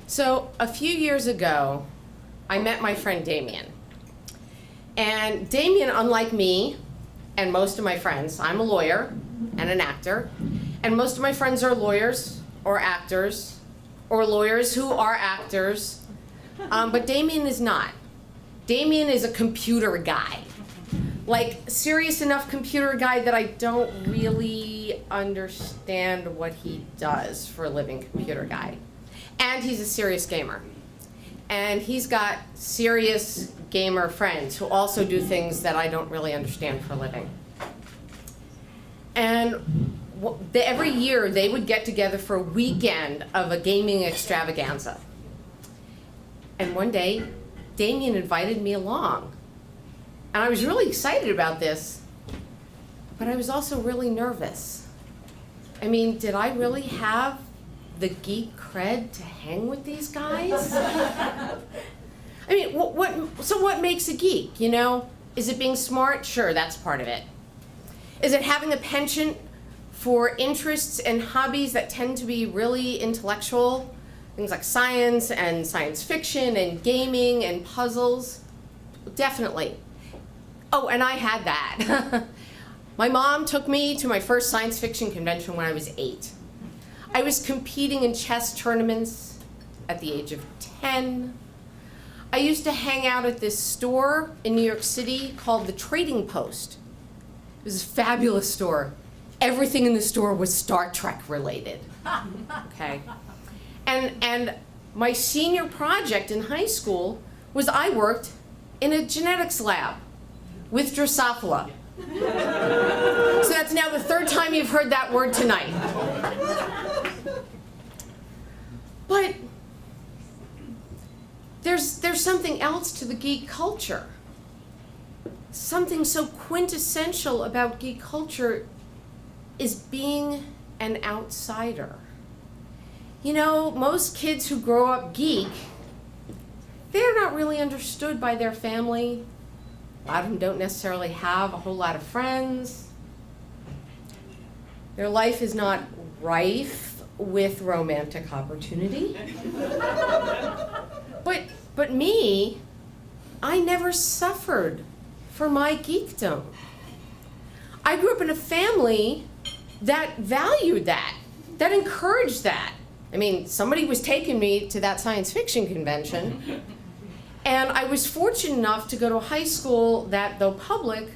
So a few years ago, I met my friend Damien. And Damien, unlike me and most of my friends, I'm a lawyer and an actor, and most of my friends are lawyers or actors or lawyers who are actors, but Damien is not. Damien is a computer guy. Like, serious enough computer guy that I don't really understand what he does for a living, computer guy. And he's a serious gamer. And he's got serious gamer friends who also do things that I don't really understand for a living. And every year they would get together for a weekend of a gaming extravaganza. And one day, Damien invited me along. And I was really excited about this, but I was also really nervous. I mean, did I really have the geek cred to hang with these guys? I mean, so what makes a geek, you know? Is it being smart? Sure, that's part of it. Is it having a penchant for interests and hobbies that tend to be really intellectual? Things like science and science fiction and gaming and puzzles? Definitely. Oh, and I had that. My mom took me to my first science fiction convention when I was 8. I was competing in chess tournaments at the age of 10. I used to hang out at this store in New York City called the Trading Post. It was a fabulous store. Everything in the store was Star Trek related. Okay. And my senior project in high school was I worked in a genetics lab with Drosophila. So that's now the 3rd time you've heard that word tonight. But there's something else to the geek culture. Something so quintessential about geek culture is being an outsider. You know, most kids who grow up geek, they're not really understood by their family. A lot of them don't necessarily have a whole lot of friends. Their life is not rife with romantic opportunity. But me, I never suffered for my geekdom. I grew up in a family that valued that encouraged that. I mean, somebody was taking me to that science fiction convention. And I was fortunate enough to go to a high school that, though public,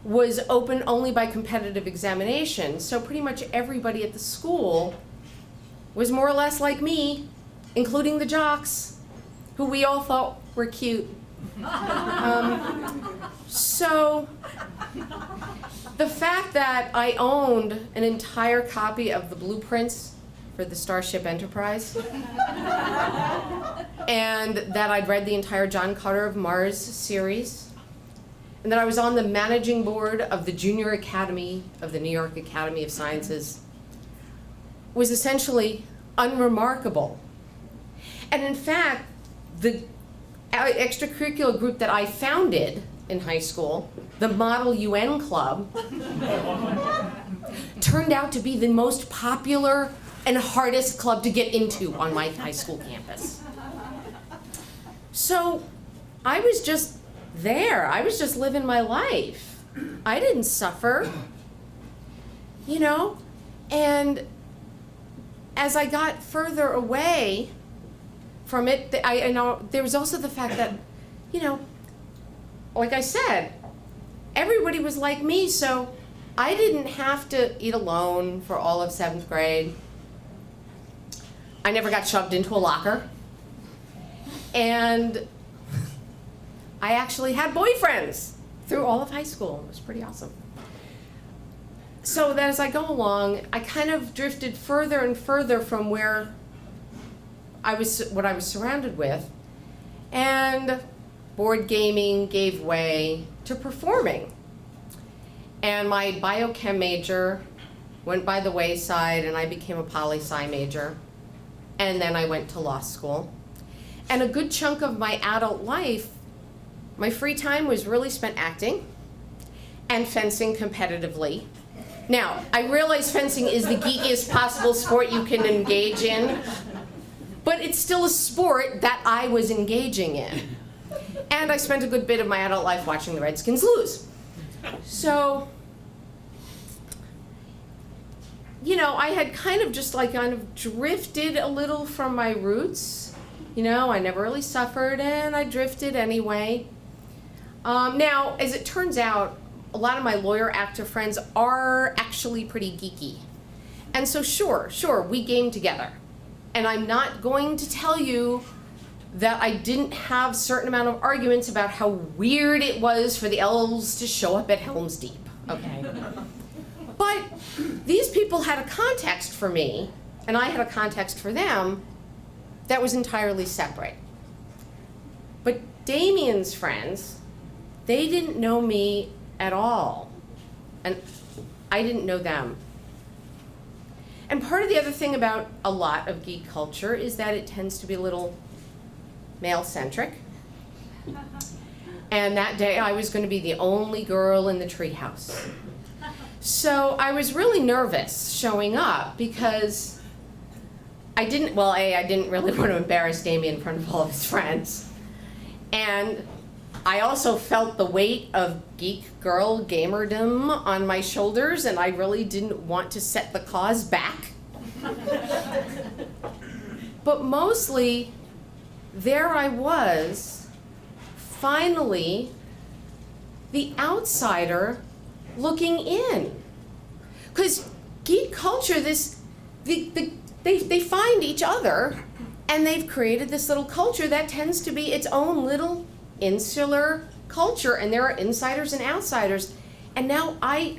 was open only by competitive examination. So pretty much everybody at the school was more or less like me, including the jocks, who we all thought were cute. So the fact that I owned an entire copy of the blueprints for the Starship Enterprise, and that I'd read the entire John Carter of Mars series, and that I was on the managing board of the Junior Academy of the New York Academy of Sciences, was essentially unremarkable. And in fact, the extracurricular group that I founded in high school, the Model UN Club, turned out to be the most popular and hardest club to get into on my high school campus. So I was just there. I was just living my life. I didn't suffer, you know? And as I got further away from it, there was also the fact that, you know, like I said, everybody was like me, so I didn't have to eat alone for all of 7th grade. I never got shoved into a locker. And I actually had boyfriends through all of high school. It was pretty awesome. So that as I go along, I kind of drifted further and further from what I was surrounded with. And board gaming gave way to performing. And my biochem major went by the wayside, and I became a poli-sci major. And then I went to law school. And a good chunk of my adult life, my free time was really spent acting and fencing competitively. Now, I realize fencing is the geekiest possible sport you can engage in, but it's still a sport that I was engaging in. And I spent a good bit of my adult life watching the Redskins lose. So, you know, I had kind of just like kind of drifted a little from my roots. You know, I never really suffered, and I drifted anyway. Now, as it turns out, a lot of my lawyer actor friends are actually pretty geeky. And so sure, we game together. And I'm not going to tell you that I didn't have a certain amount of arguments about how weird it was for the elves to show up at Helm's Deep, okay? But these people had a context for me, and I had a context for them that was entirely separate. But Damien's friends, they didn't know me at all, and I didn't know them. And part of the other thing about a lot of geek culture is that it tends to be a little male-centric. And that day I was going to be the only girl in the treehouse. So I was really nervous showing up because I didn't really want to embarrass Damien in front of all of his friends. And I also felt the weight of geek girl gamerdom on my shoulders, and I really didn't want to set the cause back. But mostly, there I was, finally, the outsider looking in. Because geek culture, they find each other, and they've created this little culture that tends to be its own little insular culture, and there are insiders and outsiders. And now I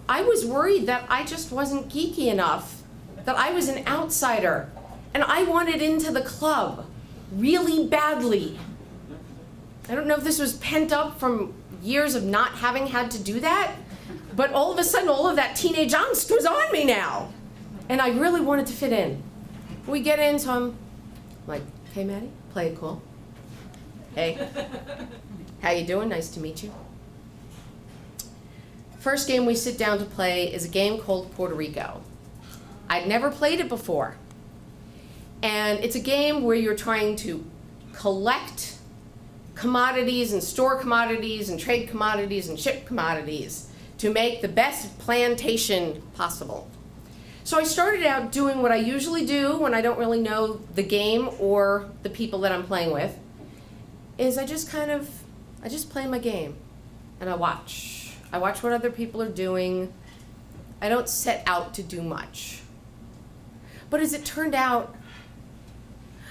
was worried that I just wasn't geeky enough, that I was an outsider, and I wanted into the club really badly. I don't know if this was pent up from years of not having had to do that, but all of a sudden all of that teenage angst was on me now, and I really wanted to fit in. We get in, so I'm like, hey Mattie, play it cool. Hey, how you doing? Nice to meet you. First game we sit down to play is a game called Puerto Rico. I'd never played it before. And it's a game where you're trying to collect commodities and store commodities and trade commodities and ship commodities to make the best plantation possible. So I started out doing what I usually do when I don't really know the game or the people that I'm playing with, is I just play my game, and I watch. I watch what other people are doing. I don't set out to do much. But as it turned out,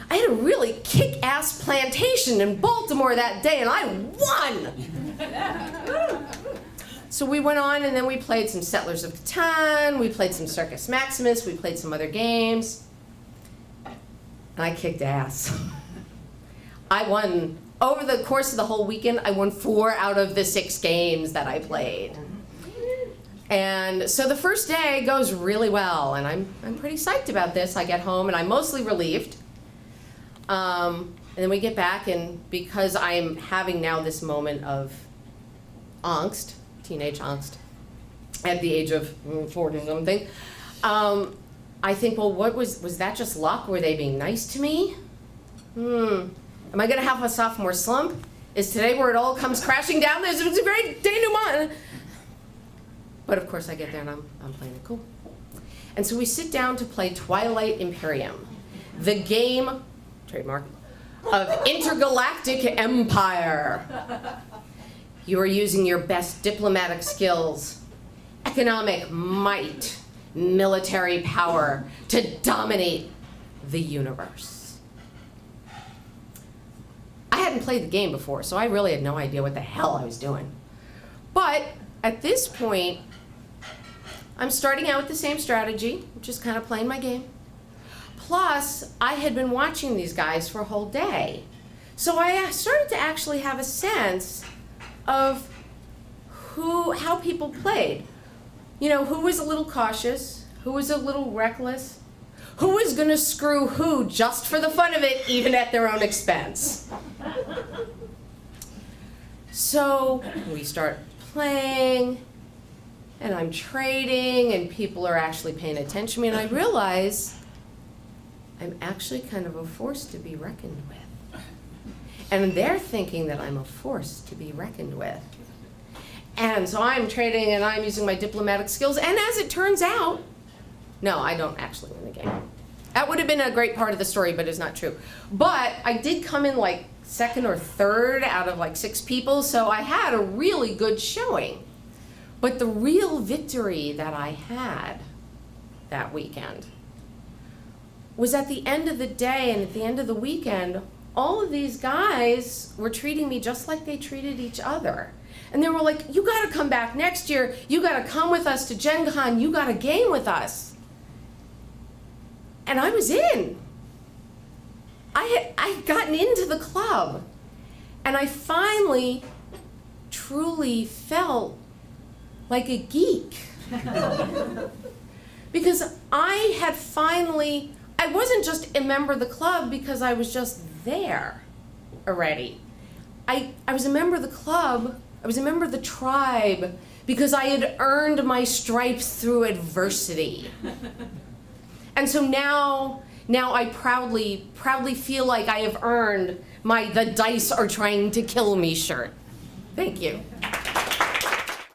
I had a really kick-ass plantation in Baltimore that day, and I won! So we went on, and then we played some Settlers of Catan, we played some Circus Maximus, we played some other games, and I kicked ass. I won. Over the course of the whole weekend, I won 4 out of the 6 games that I played. And so the first day goes really well, and I'm pretty psyched about this. I get home, and I'm mostly relieved. And then we get back, and because I'm having now this moment of angst, teenage angst, at the age of 40-something, I think, well, was that just luck? Were they being nice to me? Am I going to have a sophomore slump? Is today where it all comes crashing down? It's a great denouement. But of course I get there and I'm playing it cool. And so we sit down to play Twilight Imperium, the game, trademark, of intergalactic empire. You are using your best diplomatic skills, economic might, military power to dominate the universe. I hadn't played the game before, so I really had no idea what the hell I was doing. But at this point, I'm starting out with the same strategy, just kind of playing my game. Plus, I had been watching these guys for a whole day. So I started to actually have a sense of how people played. You know, who was a little cautious, who was a little reckless, who was gonna screw who just for the fun of it, even at their own expense. So we start playing, and I'm trading, and people are actually paying attention to me, and I realize I'm actually kind of a force to be reckoned with. And they're thinking that I'm a force to be reckoned with. And so I'm trading and I'm using my diplomatic skills. And as it turns out, no, I don't actually win the game. That would have been a great part of the story, but it's not true. But I did come in like second or third out of like 6 people, so I had a really good showing. But the real victory that I had that weekend was at the end of the day and at the end of the weekend, all of these guys were treating me just like they treated each other. And they were like, you gotta come back next year, you gotta come with us to Gen Con, you gotta game with us. And I was in. I had gotten into the club. And I finally truly felt like a geek. Because I had finally, I wasn't just a member of the club because I was just there already. I was a member of the club, I was a member of the tribe because I had earned my stripes through adversity. And so now I proudly feel like I have earned the dice are trying to kill me shirt. Thank you.